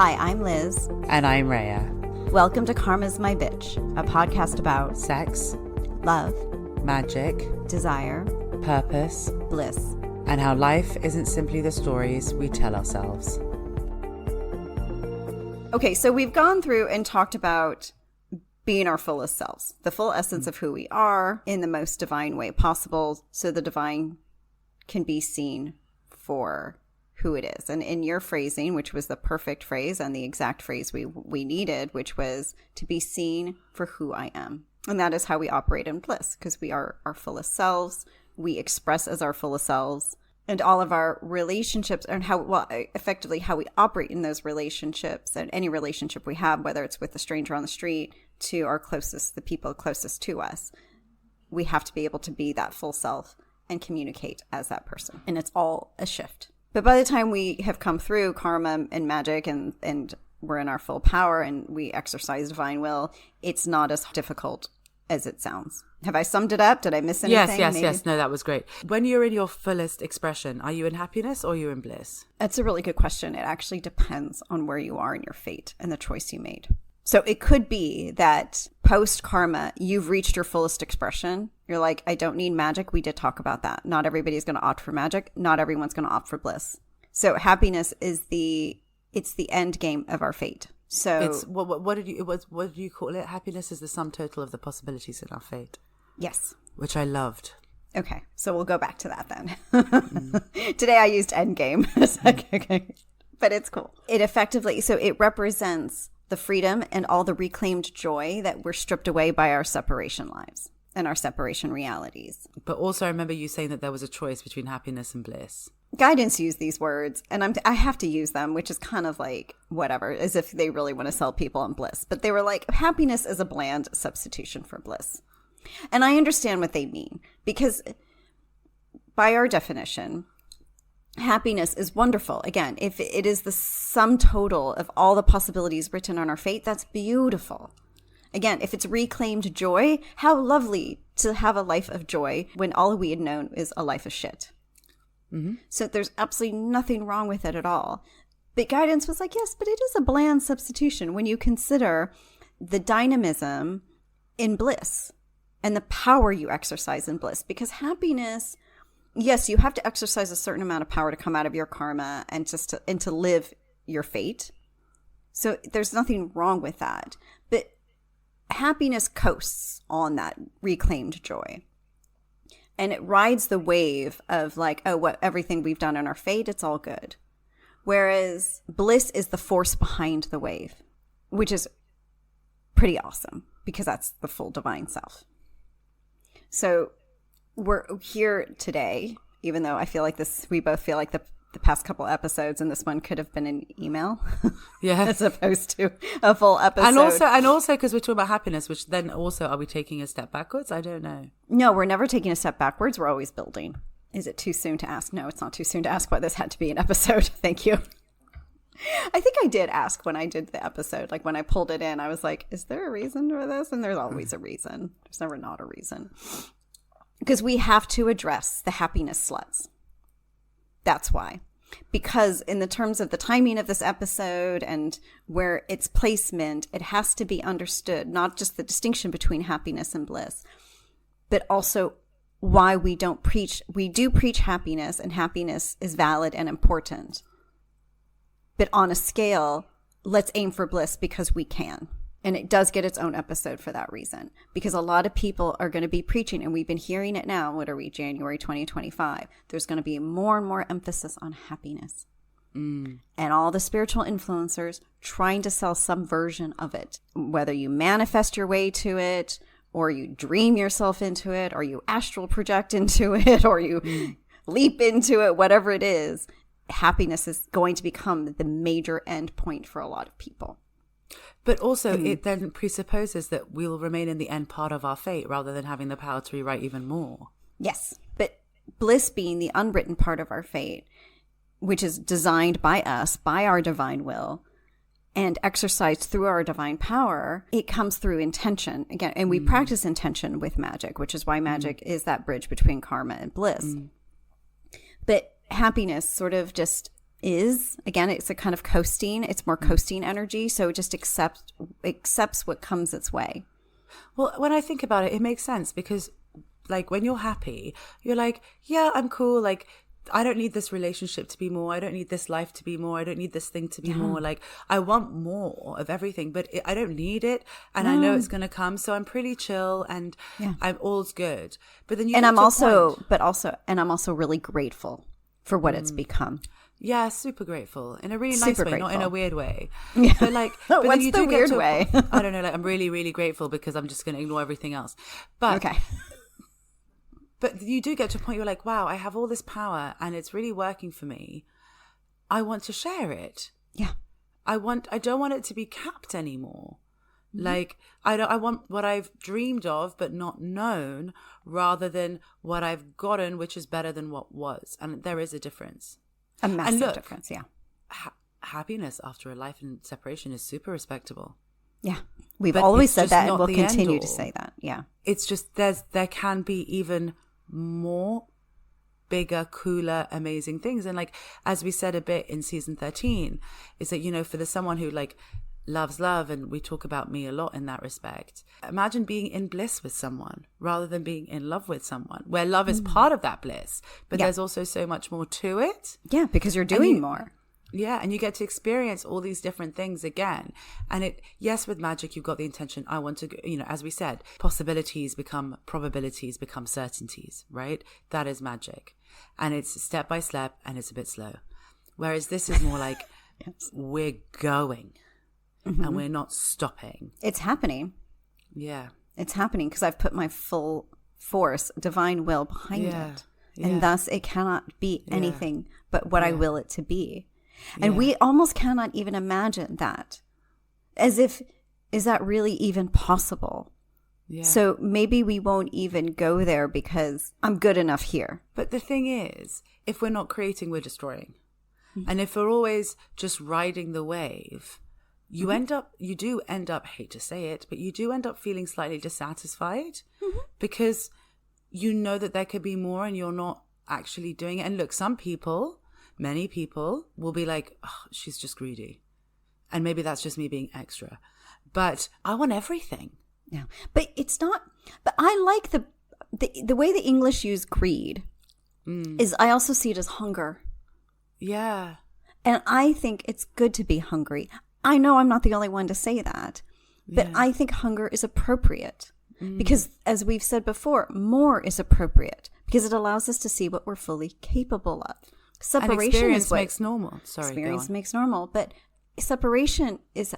Hi, I'm Liz. And I'm Rhea. Welcome to Karma's My Bitch, a podcast about sex, love, magic, desire, purpose, bliss, and how life isn't simply the stories we tell ourselves. Okay, so we've gone through and talked about being our fullest selves, the full essence of who we are in the most divine way possible, so the divine can be seen for who it is. And in your phrasing, which was the perfect phrase and the exact phrase we needed, which was to be seen for who I am. And that is how we operate in bliss, because we are our fullest selves. We express as our fullest selves. And all of our relationships and effectively how we operate in those relationships and any relationship we have, whether it's with a stranger on the street to our closest, the people closest to us, we have to be able to be that full self and communicate as that person. And it's all a shift. But by the time we have come through karma and magic and we're in our full power and we exercise divine will, it's not as difficult as it sounds. Have I summed it up? Did I miss anything? Yes. No, that was great. When you're in your fullest expression, are you in happiness or are you in bliss? That's a really good question. It actually depends on where you are in your fate and the choice you made. So it could be that post-karma, you've reached your fullest expression. You're like, I don't need magic. We did talk about that. Not everybody's going to opt for magic. Not everyone's going to opt for bliss. So happiness is the end game of our fate. So it's what did you call it? Happiness is the sum total of the possibilities in our fate. Yes. Which I loved. Okay. So we'll go back to that then. Today I used end game. Okay. But it's cool. It represents the freedom and all the reclaimed joy that were stripped away by our separation lives and our separation realities. But also I remember you saying that there was a choice between happiness and bliss. Guidance used these words, and I have to use them, which is kind of like whatever, as if they really want to sell people on bliss. But they were like, happiness is a bland substitution for bliss. And I understand what they mean, because by our definition, happiness is wonderful. Again, if it is the sum total of all the possibilities written on our fate, that's beautiful. Again, if it's reclaimed joy, how lovely to have a life of joy when all we had known is a life of shit. Mm-hmm. So there's absolutely nothing wrong with it at all. But guidance was like, yes, but it is a bland substitution when you consider the dynamism in bliss and the power you exercise in bliss. Because happiness, yes, you have to exercise a certain amount of power to come out of your karma and to live your fate. So there's nothing wrong with that. But happiness coasts on that reclaimed joy. And it rides the wave of like, everything we've done in our fate, it's all good. Whereas bliss is the force behind the wave, which is pretty awesome because that's the full divine self. So we're here today, even though I feel like we both feel like the past couple episodes and this one could have been an email. Yeah. As opposed to a full episode. And also because we're talking about happiness, which then also, are we taking a step backwards? I don't know. No, we're never taking a step backwards. We're always building. Is it too soon to ask? No, it's not too soon to ask why this had to be an episode. Thank you. I think I did ask when I did the episode, like when I pulled it in, I was like, is there a reason for this? And there's always a reason. There's never not a reason. Because we have to address the happiness sluts. That's why. Because in the terms of the timing of this episode and where its placement, it has to be understood, not just the distinction between happiness and bliss, but also why we don't preach. We do preach happiness, and happiness is valid and important. But on a scale, let's aim for bliss because we can. And it does get its own episode for that reason. Because a lot of people are going to be preaching, and we've been hearing it now. What are we, January 2025? There's going to be more and more emphasis on happiness. And all the spiritual influencers trying to sell some version of it. Whether you manifest your way to it, or you dream yourself into it, or you astral project into it, or you leap into it, whatever it is, happiness is going to become the major end point for a lot of people. But also, it then presupposes that we'll remain in the end part of our fate rather than having the power to rewrite even more. Yes, but bliss being the unwritten part of our fate, which is designed by us, by our divine will, and exercised through our divine power, it comes through intention. Again, and we practice intention with magic, which is why magic is that bridge between karma and bliss. But happiness sort of just is. Again, it's a kind of coasting. It's more coasting energy. So it just accepts what comes its way. Well, when I think about it, it makes sense because like when you're happy, you're like, yeah, I'm cool. Like, I don't need this relationship to be more. I don't need this life to be more. I don't need this thing to be more. Like, I want more of everything, but I don't need it. And I know it's going to come. So I'm pretty chill and I'm all's good. But then I'm also really grateful for what it's become. Yeah, super grateful in a really nice way, not in a weird way. Yeah. But like, but what's the weird way? I don't know. Like, I'm really, really grateful because I'm just going to ignore everything else. But okay. But you do get to a point you're like, wow, I have all this power and it's really working for me. I want to share it. Yeah. I don't want it to be capped anymore. Like, I want what I've dreamed of but not known rather than what I've gotten, which is better than what was. And there is a difference. A massive difference, yeah. Happiness after a life in separation is super respectable. Yeah. We've always said that and we'll continue to say that. Yeah. It's just there can be even more bigger, cooler, amazing things. And like, as we said a bit in season 13, is that, you know, for someone who like loves love, and we talk about me a lot in that respect, imagine being in bliss with someone rather than being in love with someone, where love is part of that bliss, but there's also so much more to it. Yeah, because you're doing more. Yeah, and you get to experience all these different things again. And yes, with magic, you've got the intention, I want to, you know, as we said, possibilities become probabilities, become certainties, right? That is magic. And it's step by step and it's a bit slow. Whereas this is more like, we're going and we're not stopping. It's happening. Yeah. It's happening because I've put my full force, divine will behind it. And thus it cannot be anything but what I will it to be. And we almost cannot even imagine that. As if, is that really even possible? Yeah. So maybe we won't even go there because I'm good enough here. But the thing is, if we're not creating, we're destroying. And if we're always just riding the wave, you do end up, hate to say it, but you do end up feeling slightly dissatisfied because you know that there could be more and you're not actually doing it. And look, many people will be like, oh, she's just greedy. And maybe that's just me being extra. But I want everything. Yeah. But it's not, but I like the way the English use greed is I also see it as hunger. Yeah. And I think it's good to be hungry. I know I'm not the only one to say that, but I think hunger is appropriate because as we've said before, more is appropriate because it allows us to see what we're fully capable of. Separation and experience is what makes normal. Experience makes normal, but separation is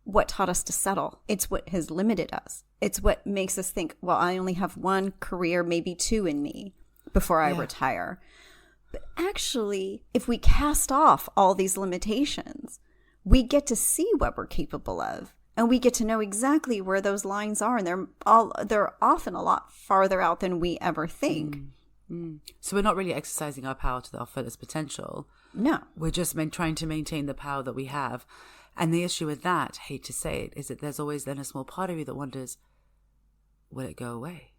what taught us to settle. It's what has limited us. It's what makes us think, well, I only have one career, maybe two in me before I retire. But actually, if we cast off all these limitations, we get to see what we're capable of. And we get to know exactly where those lines are. And they're often a lot farther out than we ever think. So we're not really exercising our power to our fullest potential. No. We're just trying to maintain the power that we have. And the issue with that, hate to say it, is that there's always then a small part of you that wonders, will it go away?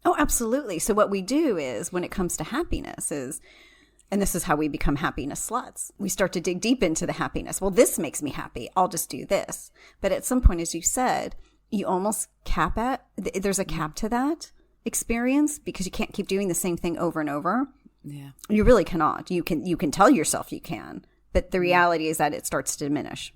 Oh, absolutely. So what we do is, when it comes to happiness is, and this is how we become happiness sluts, we start to dig deep into the happiness. Well, this makes me happy. I'll just do this. But at some point, as you said, you almost there's a cap to that experience because you can't keep doing the same thing over and over. Yeah. You really cannot. You can tell yourself you can, but the reality is that it starts to diminish.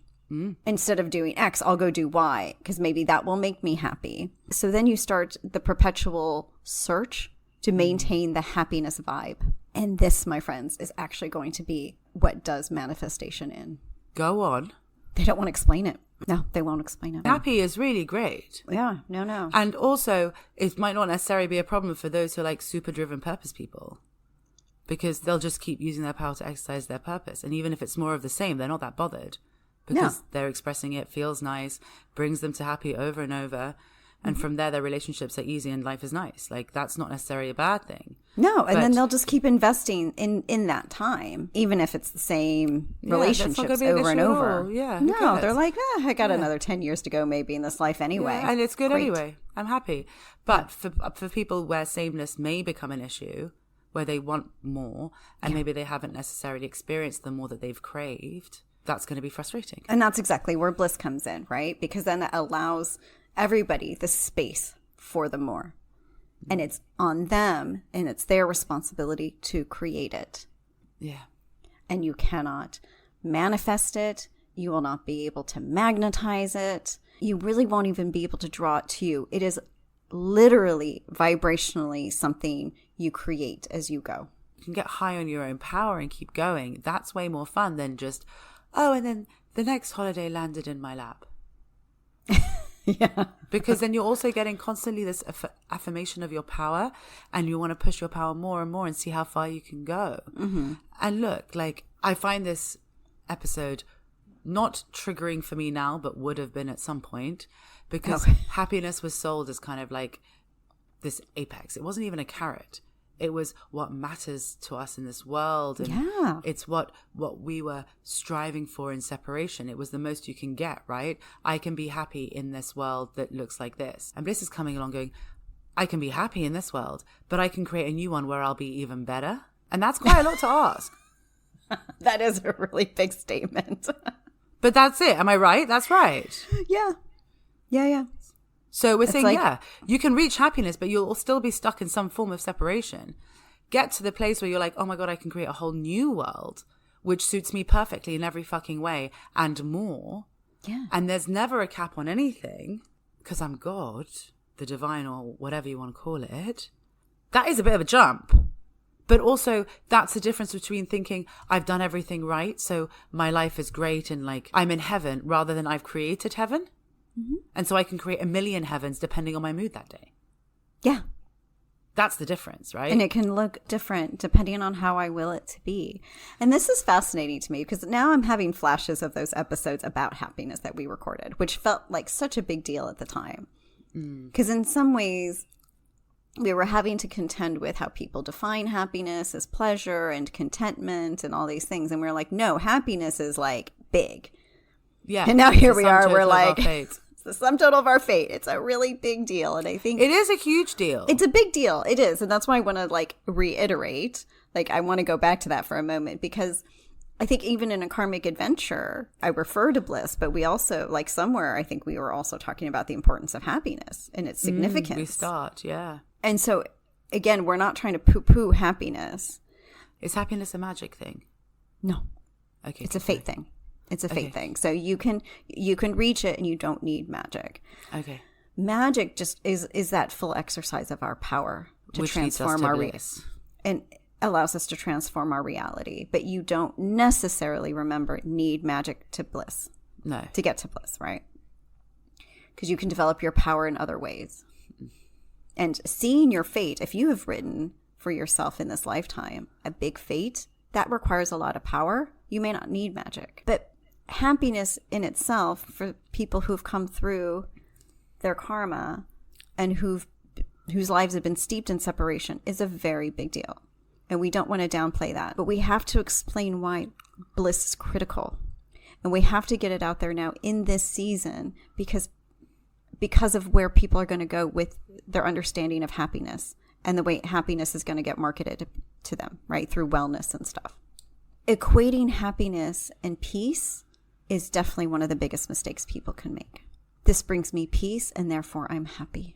Instead of doing X, I'll go do Y because maybe that will make me happy. So then you start the perpetual search to maintain the happiness vibe. And this, my friends, is actually going to be what does manifestation in. Go on. They don't want to explain it. No, they won't explain it. Happy is really great. Yeah, no. And also, it might not necessarily be a problem for those who are like super driven purpose people, because they'll just keep using their power to exercise their purpose. And even if it's more of the same, they're not that bothered because they're expressing it, feels nice, brings them to happy over and over. And from there, their relationships are easy and life is nice. Like, that's not necessarily a bad thing. No, and then they'll just keep investing in that time, even if it's the same relationships over and over. Yeah, no, they're like, I got another 10 years to go maybe in this life anyway. Yeah, and it's good anyway. I'm happy. But for people where sameness may become an issue, where they want more and maybe they haven't necessarily experienced the more that they've craved, that's going to be frustrating. And that's exactly where bliss comes in, right? Because then it allows everybody the space for the more. And it's on them and it's their responsibility to create it. Yeah. And you cannot manifest it. You will not be able to magnetize it. You really won't even be able to draw it to you. It is literally vibrationally something you create as you go. You can get high on your own power and keep going. That's way more fun than just, oh, and then the next holiday landed in my lap. Yeah. Because then you're also getting constantly this affirmation of your power, and you want to push your power more and more and see how far you can go. Mm-hmm. And look, like, I find this episode not triggering for me now, but would have been at some point, because happiness was sold as kind of like this apex. It wasn't even a carrot. It was what matters to us in this world. And it's what we were striving for in separation. It was the most you can get, right? I can be happy in this world that looks like this. And Bliss is coming along going, I can be happy in this world, but I can create a new one where I'll be even better. And that's quite a lot to ask. That is a really big statement. But that's it. Am I right? That's right. Yeah. Yeah. So we're saying, like, you can reach happiness, but you'll still be stuck in some form of separation. Get to the place where you're like, oh my God, I can create a whole new world, which suits me perfectly in every fucking way and more. Yeah. And there's never a cap on anything because I'm God, the divine, or whatever you want to call it. That is a bit of a jump. But also, that's the difference between thinking I've done everything right, so my life is great and like I'm in heaven, rather than I've created heaven. Mm-hmm. And so I can create a million heavens depending on my mood that day. Yeah. That's the difference, right? And it can look different depending on how I will it to be. And this is fascinating to me because now I'm having flashes of those episodes about happiness that we recorded, which felt like such a big deal at the time. Because in some ways, we were having to contend with how people define happiness as pleasure and contentment and all these things. And we were like, no, happiness is like big. Yeah. And now here we are. We're like, it's the sum total of our fate. It's a really big deal. And I think it is a huge deal. It's a big deal. It is. And that's why I want to like reiterate, like I want to go back to that for a moment, because I think even in A Karmic Adventure, I refer to bliss, but we also, like somewhere, I think we were also talking about the importance of happiness and its significance. We start, yeah. And so, again, we're not trying to poo-poo happiness. Is happiness a magic thing? No. Okay. It's a fate thing. It's a fate thing. So you can reach it and you don't need magic. Okay. Magic just is that full exercise of our power to transform our reality. And allows us to transform our reality. But you don't necessarily need magic to bliss. No. To get to bliss, right? Because you can develop your power in other ways. And seeing your fate, if you have written for yourself in this lifetime a big fate, that requires a lot of power. You may not need magic. But happiness in itself, for people who've come through their karma and whose lives have been steeped in separation, is a very big deal. And we don't want to downplay that. But we have to explain why bliss is critical. And we have to get it out there now in this season because of where people are going to go with their understanding of happiness and the way happiness is going to get marketed to them, right? Through wellness and stuff. Equating happiness and peace is definitely one of the biggest mistakes people can make. This brings me peace and therefore I'm happy.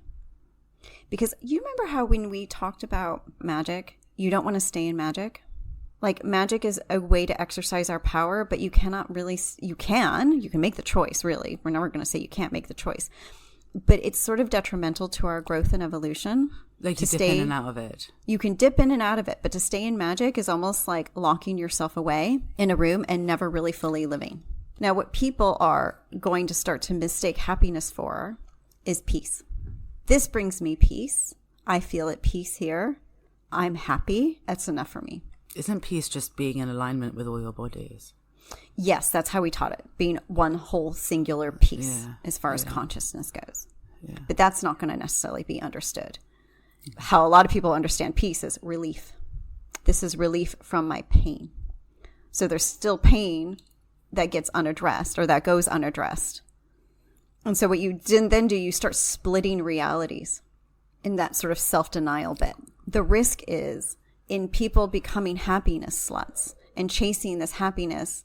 Because you remember how when we talked about magic, you don't want to stay in magic? Like magic is a way to exercise our power, but you cannot really, you can make the choice, really. We're never going to say you can't make the choice. But it's sort of detrimental to our growth and evolution. Like to dip in and out of it. You can dip in and out of it, but to stay in magic is almost like locking yourself away in a room and never really fully living. Now, what people are going to start to mistake happiness for is peace. This brings me peace. I feel at peace here. I'm happy. That's enough for me. Isn't peace just being in alignment with all your bodies? Yes, that's how we taught it. Being one whole singular piece as far as consciousness goes. Yeah. But that's not going to necessarily be understood. How a lot of people understand peace is relief. This is relief from my pain. So there's still pain that gets unaddressed or that goes unaddressed. And so what you then do, you start splitting realities in that sort of self-denial bit. The risk is in people becoming happiness sluts and chasing this happiness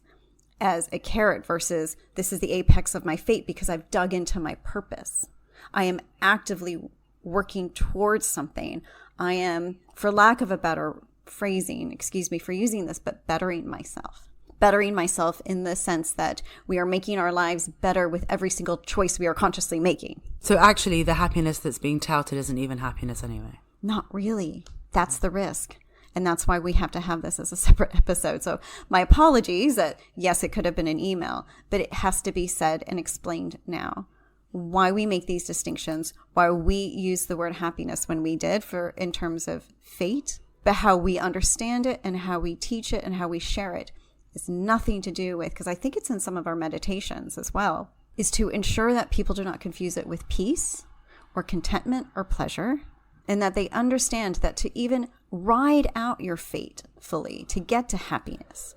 as a carrot versus this is the apex of my fate because I've dug into my purpose. I am actively working towards something. I am, for lack of a better phrasing, excuse me for using this, but bettering myself. Bettering myself in the sense that we are making our lives better with every single choice we are consciously making. So actually, the happiness that's being touted isn't even happiness anyway. Not really. That's the risk. And that's why we have to have this as a separate episode. So my apologies that, yes, it could have been an email, but it has to be said and explained now. Why we make these distinctions, why we use the word happiness when we did for in terms of fate, but how we understand it and how we teach it and how we share it is nothing to do with, because I think it's in some of our meditations as well, is to ensure that people do not confuse it with peace or contentment or pleasure, and that they understand that to even ride out your fate fully, to get to happiness,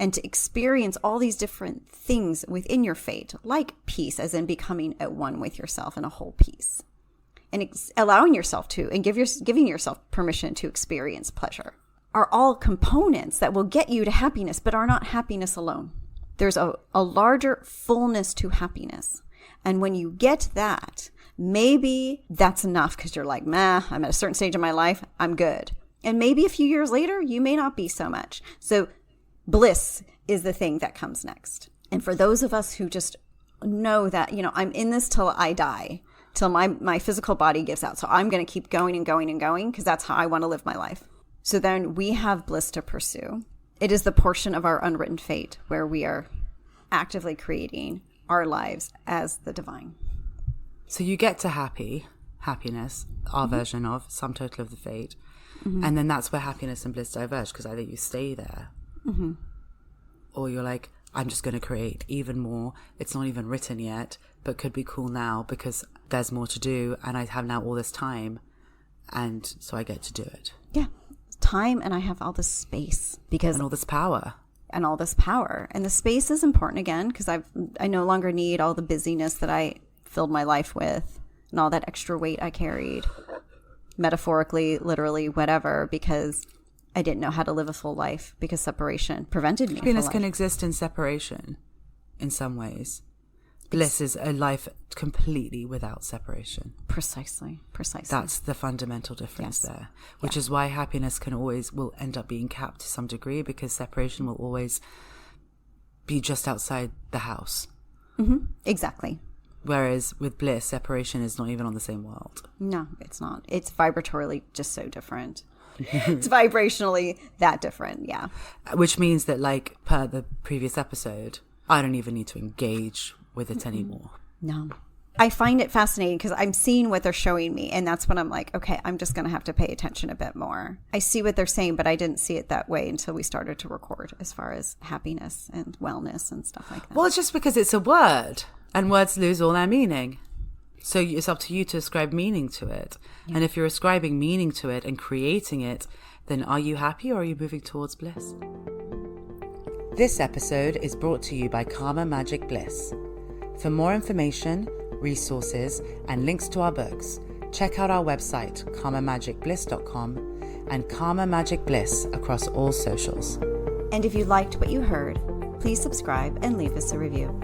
and to experience all these different things within your fate, like peace, as in becoming at one with yourself in a whole piece, and allowing yourself to, and giving yourself permission to experience pleasure, are all components that will get you to happiness, but are not happiness alone. There's a larger fullness to happiness. And when you get that, maybe that's enough because you're like, I'm at a certain stage of my life, I'm good. And maybe a few years later, you may not be so much. So bliss is the thing that comes next. And for those of us who just know that, I'm in this till I die, till my physical body gives out. So I'm going to keep going and going and going because that's how I want to live my life. So then we have bliss to pursue. It is the portion of our unwritten fate where we are actively creating our lives as the divine. So you get to happiness, our version of sum total of the fate. And then that's where happiness and bliss diverge, because either you stay there or you're like, I'm just going to create even more. It's not even written yet, but could be cool now because there's more to do and I have now all this time. And so I get to do it. Yeah. Time, and I have all this space and all this power. And the space is important again because I no longer need all the busyness that I filled my life with and all that extra weight I carried, metaphorically, literally, whatever, because I didn't know how to live a full life because separation prevented me. Happiness can exist in separation in some ways. Bliss is a life completely without separation. Precisely. That's the fundamental difference there, which is why happiness will end up being capped to some degree, because separation will always be just outside the house. Exactly. Whereas with bliss, separation is not even on the same world. No, it's not. It's vibratorily just so different. It's vibrationally that different, yeah. Which means that, like per the previous episode, I don't even need to engage with it anymore. No. I find it fascinating because I'm seeing what they're showing me, and that's when I'm like, okay, I'm just going to have to pay attention a bit more. I see what they're saying, but I didn't see it that way until we started to record as far as happiness and wellness and stuff like that. Well, it's just because it's a word, and words lose all their meaning. So it's up to you to ascribe meaning to it. Yeah. And if you're ascribing meaning to it and creating it, then are you happy or are you moving towards bliss? This episode is brought to you by Karma Magic Bliss. For more information, resources, and links to our books, check out our website, karmamagicbliss.com, and Karma Magic Bliss across all socials. And if you liked what you heard, please subscribe and leave us a review.